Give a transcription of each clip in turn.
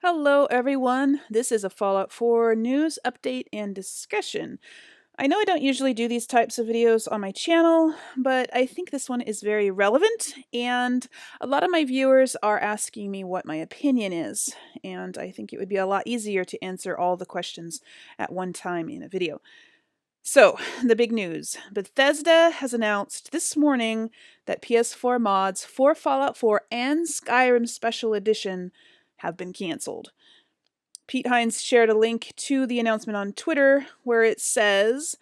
Hello, everyone. This is a Fallout 4 news update and discussion. I know I don't usually do these types of videos on my channel, but I think this one is very relevant, and a lot of my viewers are asking me what my opinion is, and I think it would be a lot easier to answer all the questions at one time in a video. So, the big news. Bethesda has announced this morning that PS4 mods for Fallout 4 and Skyrim Special Edition have been canceled. Pete Hines shared a link to the announcement on Twitter where it says,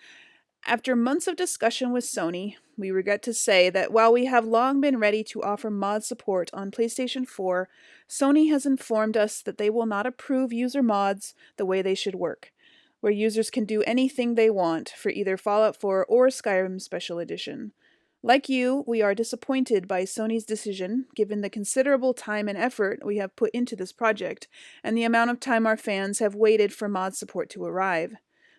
after months of discussion with Sony, we regret to say that while we have long been ready to offer mod support on PlayStation 4, Sony has informed us that they will not approve user mods the way they should work, where users can do anything they want for either Fallout 4 or Skyrim Special Edition. Like you, we are disappointed by Sony's decision, given the considerable time and effort we have put into this project, and the amount of time our fans have waited for mod support to arrive.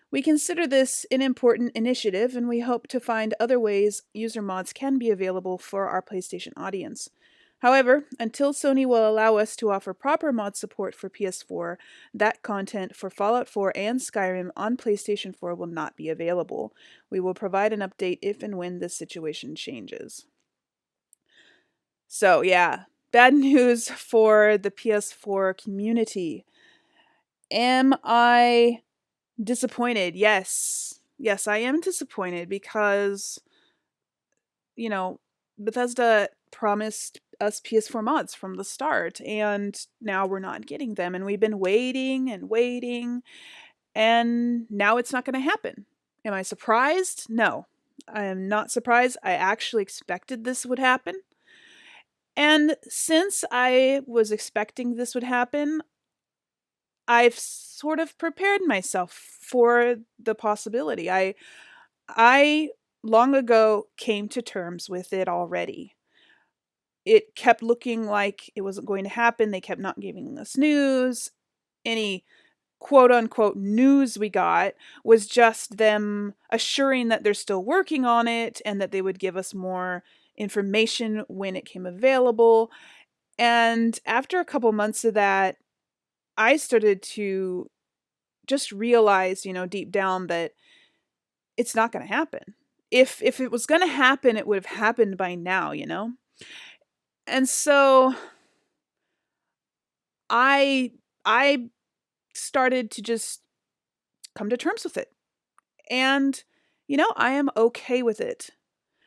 We consider this an important initiative, and we hope to find other ways user mods can be available for our PlayStation audience. However, until Sony will allow us to offer proper mod support for PS4, that content for Fallout 4 and Skyrim on PlayStation 4 will not be available. We will provide an update if and when this situation changes. So, yeah, bad news for the PS4 community. Am I disappointed? Yes. Yes, I am disappointed because, you know, Bethesda promised us PS4 mods from the start, and now we're not getting them. And we've been waiting and waiting, and now it's not going to happen. Am I surprised? No, I am not surprised. I actually expected this would happen. And since I was expecting this would happen, I've sort of prepared myself for the possibility. I long ago came to terms with it already. It kept looking like it wasn't going to happen. They kept not giving us news. Any quote unquote news we got was just them assuring that they're still working on it and that they would give us more information when it came available. And after a couple months of that, I started to just realize, deep down that it's not going to happen. If it was going to happen, it would have happened by now. And so I I started to just come to terms with it. And I am okay with it.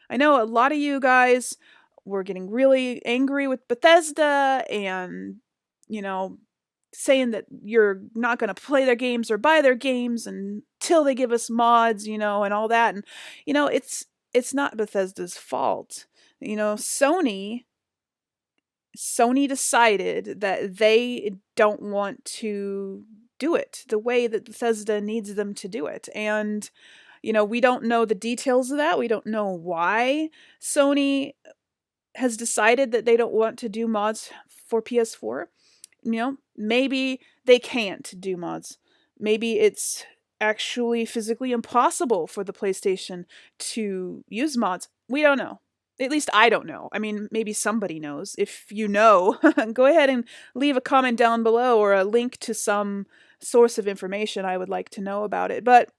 I know a lot of you guys were getting really angry with Bethesda and you know saying that you're not going to play their games or buy their games until they give us mods, and all that. And it's not Bethesda's fault. Sony decided that they don't want to do it the way that Bethesda needs them to do it. And, we don't know the details of that. We don't know why Sony has decided that they don't want to do mods for PS4. Maybe they can't do mods. Maybe it's actually physically impossible for the PlayStation to use mods. We don't know. At least I don't know. I mean, maybe somebody knows. If you know, go ahead and leave a comment down below or a link to some source of information. I would like to know about it. But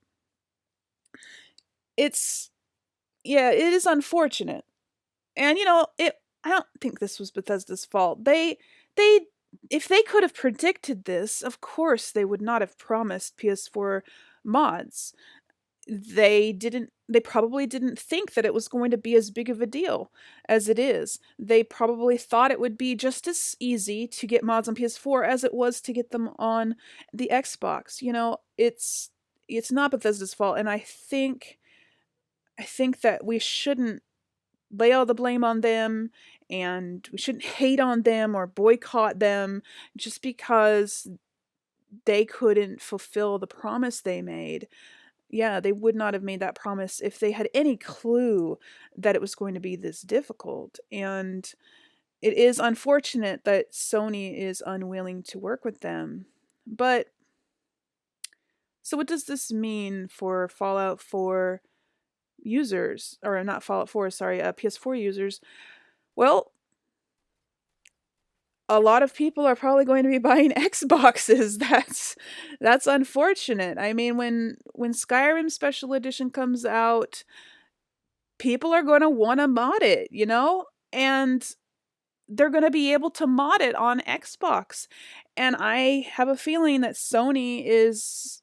it's, yeah, it is unfortunate. And I don't think this was Bethesda's fault. They if they could have predicted this, of course they would not have promised PS4 mods. They probably didn't think that it was going to be as big of a deal as it is. They probably thought it would be just as easy to get mods on PS4 as it was to get them on the Xbox. It's not Bethesda's fault, and I think that we shouldn't lay all the blame on them, and we shouldn't hate on them or boycott them just because they couldn't fulfill the promise they made. Yeah, they would not have made that promise if they had any clue that it was going to be this difficult. And it is unfortunate that Sony is unwilling to work with them. But so what does this mean for Fallout 4 users, or not Fallout 4, sorry, PS4 users? Well, a lot of people are probably going to be buying Xboxes. That's unfortunate. I mean, when Skyrim Special Edition comes out, people are going to want to mod it, you know? And they're going to be able to mod it on Xbox. And I have a feeling that Sony is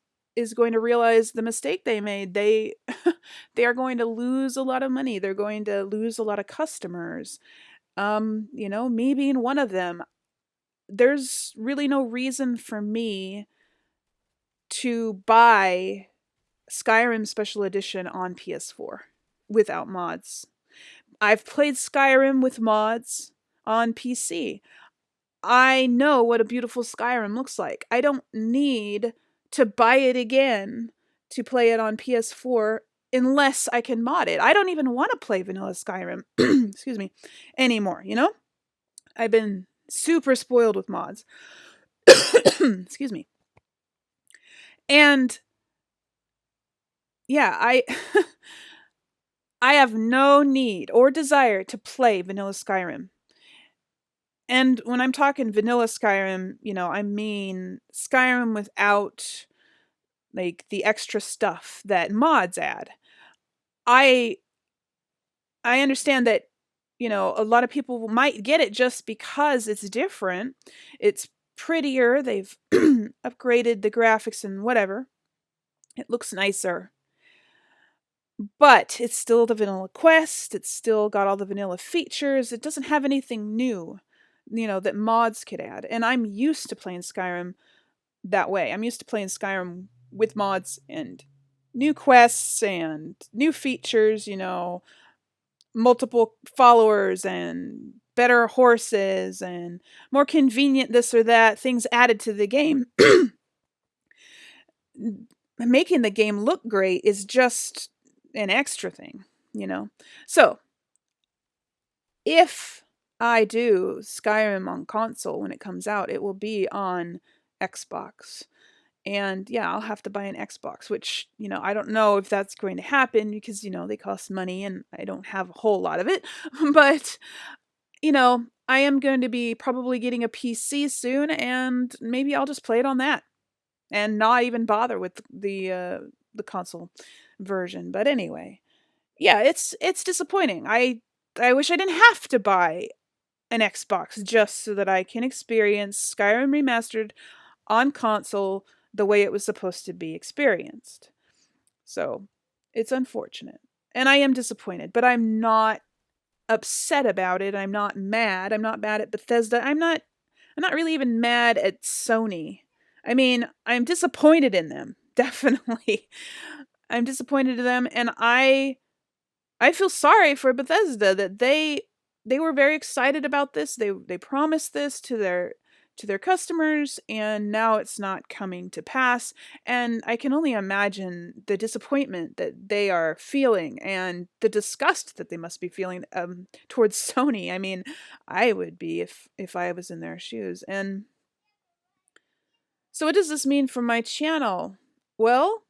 going to realize the mistake they made. They they are going to lose a lot of money. They're going to lose a lot of customers. You know, me being one of them. There's really no reason for me to buy Skyrim Special Edition on PS4 without mods. I've played Skyrim with mods on PC. I know what a beautiful Skyrim looks like. I don't need to buy it again to play it on PS4 unless I can mod it. I don't even want to play vanilla Skyrim, excuse me, anymore, you know? I've been super spoiled with mods. Excuse me. And yeah, I have no need or desire to play vanilla Skyrim. And when I'm talking vanilla Skyrim, you know, I mean Skyrim without like the extra stuff that mods add. I I understand that, you know, a lot of people might get it just because it's different. It's prettier, they've upgraded the graphics and whatever. It looks nicer. But it's still the vanilla quest, it's still got all the vanilla features, it doesn't have anything new, you know, that mods could add. And I'm used to playing Skyrim that way. I'm used to playing Skyrim with mods and new quests and new features, you know, multiple followers and better horses and more convenient this or that, things added to the game. Making the game look great is just an extra thing, you know? So, if I do Skyrim on console when it comes out, it will be on Xbox. And yeah, I'll have to buy an Xbox, which, you know, I don't know if that's going to happen because, you know, they cost money and I don't have a whole lot of it. But, you know, I am going to be probably getting a PC soon and maybe I'll just play it on that and not even bother with the console version. But anyway, yeah, it's disappointing. I wish I didn't have to buy an Xbox just so that I can experience Skyrim Remastered on console the way it was supposed to be experienced. So, it's unfortunate. And I am disappointed, but I'm not upset about it. I'm not mad. I'm not mad at Bethesda. I'm not really even mad at Sony. I mean, I'm disappointed in them. Definitely. I'm disappointed in them and I feel sorry for Bethesda that they were very excited about this. They promised this to their customers and now it's not coming to pass and I can only imagine the disappointment that they are feeling and the disgust that they must be feeling towards Sony. I mean, I would be if I was in their shoes. And so what does this mean for my channel? Well,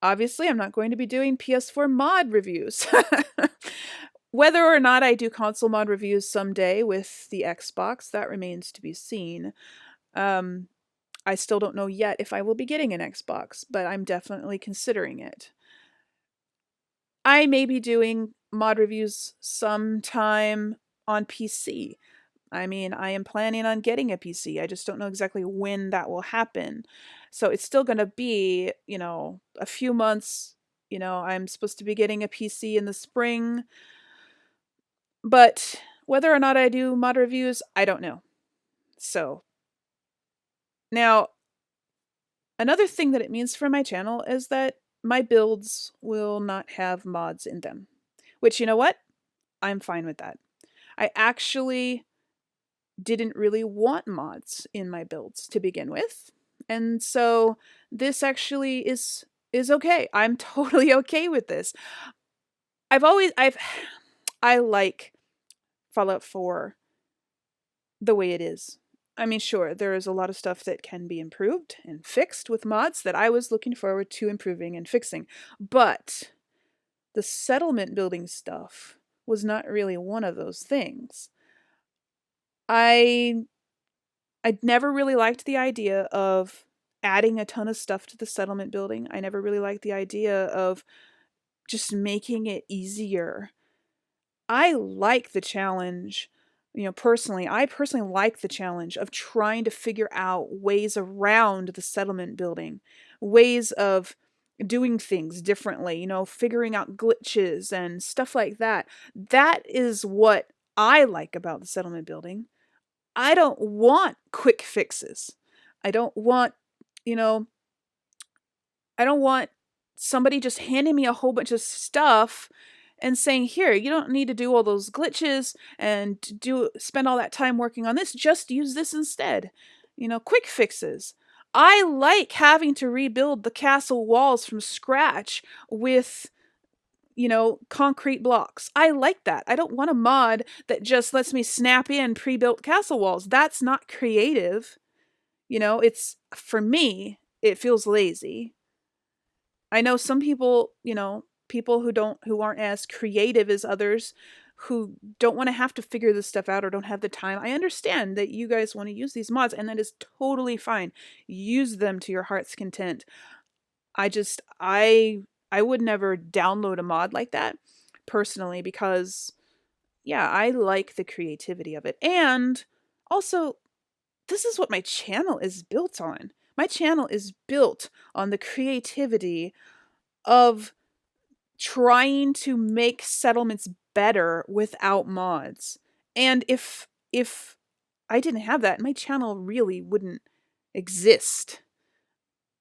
obviously, I'm not going to be doing PS4 mod reviews. Whether or not I do console mod reviews someday with the Xbox, that remains to be seen. Um, I still don't know yet if I will be getting an Xbox, but I'm definitely considering it. I may be doing mod reviews sometime on PC. I mean, I am planning on getting a PC. I just don't know exactly when that will happen. So it's still going to be, you know, a few months. You know, I'm supposed to be getting a PC in the spring. But whether or not I do mod reviews, I don't know. So now, another thing that it means for my channel is that my builds will not have mods in them. Which, you know what? I'm fine with that. I actually didn't really want mods in my builds to begin with. And so this actually is okay. I'm totally okay with this. I like Fallout 4 the way it is. I mean, sure, there is a lot of stuff that can be improved and fixed with mods that I was looking forward to improving and fixing. But the settlement building stuff was not really one of those things. I I never really liked the idea of adding a ton of stuff to the settlement building. I never really liked the idea of just making it easier. I like the challenge, personally. I personally like the challenge of trying to figure out ways around the settlement building, ways of doing things differently, figuring out glitches and stuff like that. That is what I like about the settlement building. I don't want quick fixes. I don't want, you know, I don't want somebody just handing me a whole bunch of stuff and saying, "Here, you don't need to do all those glitches and spend all that time working on this. Just use this instead." Quick fixes. I like having to rebuild the castle walls from scratch with concrete blocks. I like that. I don't want a mod that just lets me snap in pre-built castle walls. That's not creative. It's, for me, it feels lazy. I know some people, people who aren't as creative as others, who don't want to have to figure this stuff out or don't have the time. I understand that you guys want to use these mods, and that is totally fine. Use them to your heart's content. I would never download a mod like that personally, because yeah, I like the creativity of it. And also, this is what my channel is built on. My channel is built on the creativity of trying to make settlements better without mods. And if I didn't have that, my channel really wouldn't exist.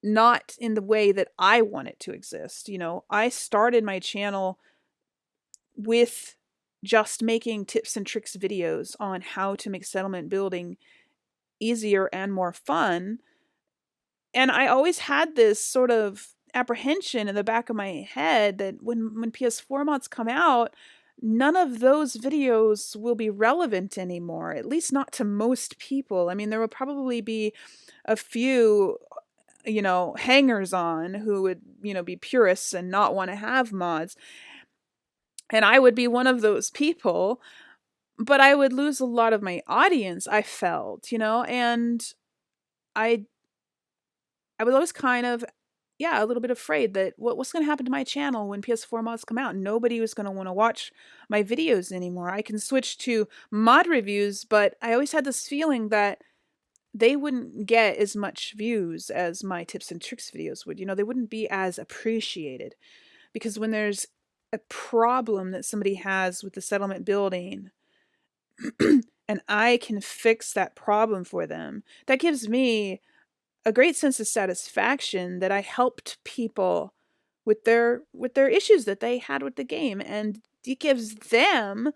Not in the way that I want it to exist. I started my channel with just making tips and tricks videos on how to make settlement building easier and more fun. And I always had this sort of apprehension in the back of my head that when PS4 mods come out, none of those videos will be relevant anymore, at least not to most people. I mean, there will probably be a few, hangers on who would, be purists and not want to have mods. And I would be one of those people, but I would lose a lot of my audience, I felt, and I I was always kind of, yeah, a little bit afraid that what's going to happen to my channel when PS4 mods come out. Nobody was going to want to watch my videos anymore. I can switch to mod reviews, but I always had this feeling that they wouldn't get as much views as my tips and tricks videos would. They wouldn't be as appreciated, because when there's a problem that somebody has with the settlement building and I can fix that problem for them, that gives me a great sense of satisfaction that I helped people with their issues that they had with the game, and it gives them,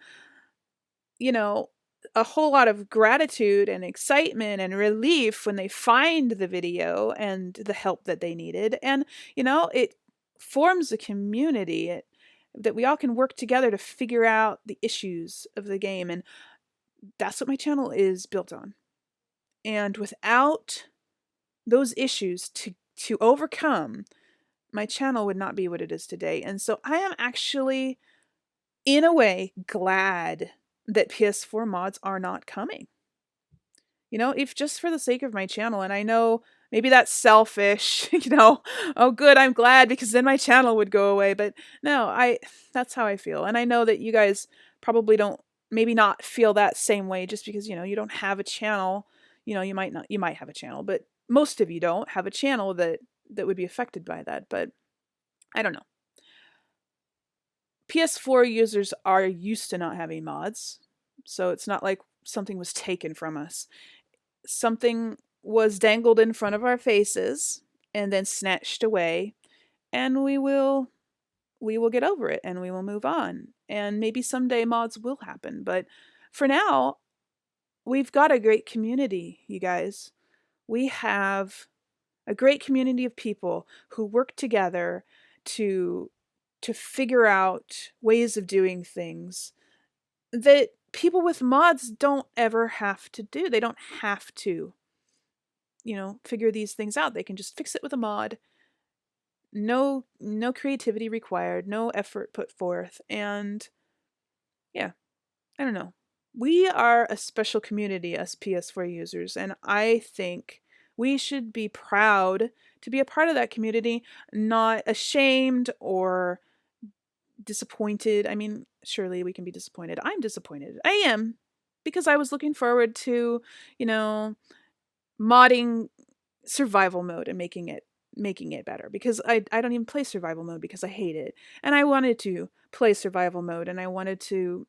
a whole lot of gratitude and excitement and relief when they find the video and the help that they needed. And it forms a community that we all can work together to figure out the issues of the game, and that's what my channel is built on. And without those issues to overcome, my channel would not be what it is today. And so I am actually, in a way, glad that PS4 mods are not coming. If just for the sake of my channel, and I know maybe that's selfish, oh good, I'm glad because then my channel would go away. But no, that's how I feel. And I know that you guys probably don't, maybe not feel that same way, just because, you don't have a channel. You might have a channel, but most of you don't have a channel that would be affected by that. But I don't know. PS4 users are used to not having mods, so it's not like something was taken from us. Something was dangled in front of our faces and then snatched away, and we will get over it and we will move on. And maybe someday mods will happen, but for now, we've got a great community, you guys. We have a great community of people who work together to figure out ways of doing things that people with mods don't ever have to do. They don't have to, figure these things out. They can just fix it with a mod. No creativity required, no effort put forth. And yeah, I don't know. We are a special community as PS4 users, and I think we should be proud to be a part of that community, not ashamed or disappointed. I mean, surely we can be disappointed. I'm disappointed. I am, because I was looking forward to, you know, modding survival mode and making it better, because I don't even play survival mode because I hate it. And I wanted to play survival mode, and I wanted to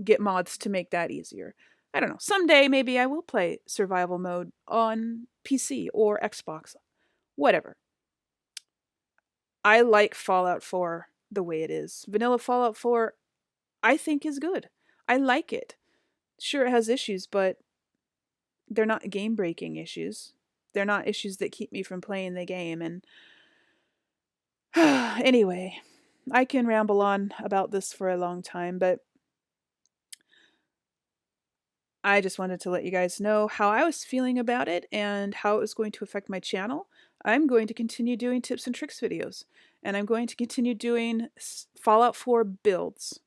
get mods to make that easier. I don't know. Someday maybe I will play survival mode on PC or Xbox. Whatever. I like Fallout 4 the way it is. Vanilla Fallout 4 I think is good. I like it. Sure, it has issues, but they're not game-breaking issues. They're not issues that keep me from playing the game. And anyway, I can ramble on about this for a long time, but I just wanted to let you guys know how I was feeling about it and how it was going to affect my channel. I'm going to continue doing tips and tricks videos, and I'm going to continue doing Fallout 4 builds.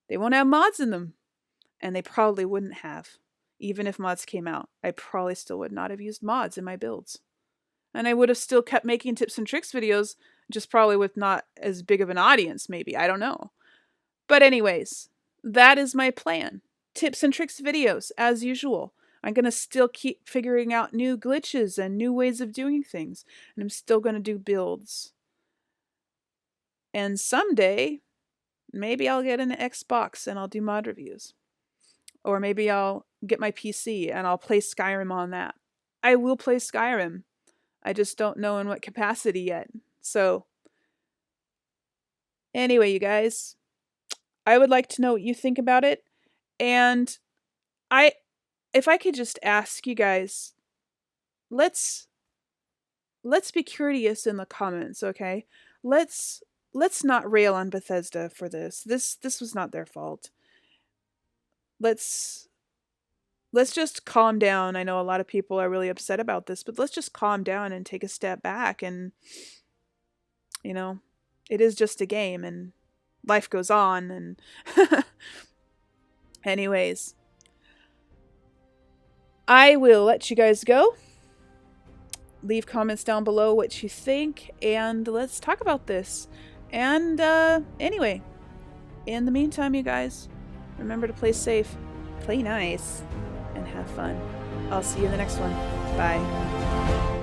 They won't have mods in them, and they probably wouldn't have. Even if mods came out, I probably still would not have used mods in my builds. And I would have still kept making tips and tricks videos, just probably with not as big of an audience, maybe. I don't know. But anyways, that is my plan. Tips and tricks videos, as usual. I'm going to still keep figuring out new glitches and new ways of doing things. And I'm still going to do builds. And someday, maybe I'll get an Xbox and I'll do mod reviews. Or maybe I'll get my PC and I'll play Skyrim on that. I will play Skyrim. I just don't know in what capacity yet. So, anyway, you guys, I would like to know what you think about it. And if I could just ask you guys, let's be curious in the comments, okay? Let's not rail on Bethesda for this. This was not their fault. Let's just calm down. I know a lot of people are really upset about this, but let's just calm down and take a step back. And it is just a game and life goes on. And anyways, I will let you guys go. Leave comments down below what you think, and let's talk about this. And anyway, in the meantime, you guys, remember to play safe, play nice, and have fun. I'll see you in the next one. Bye.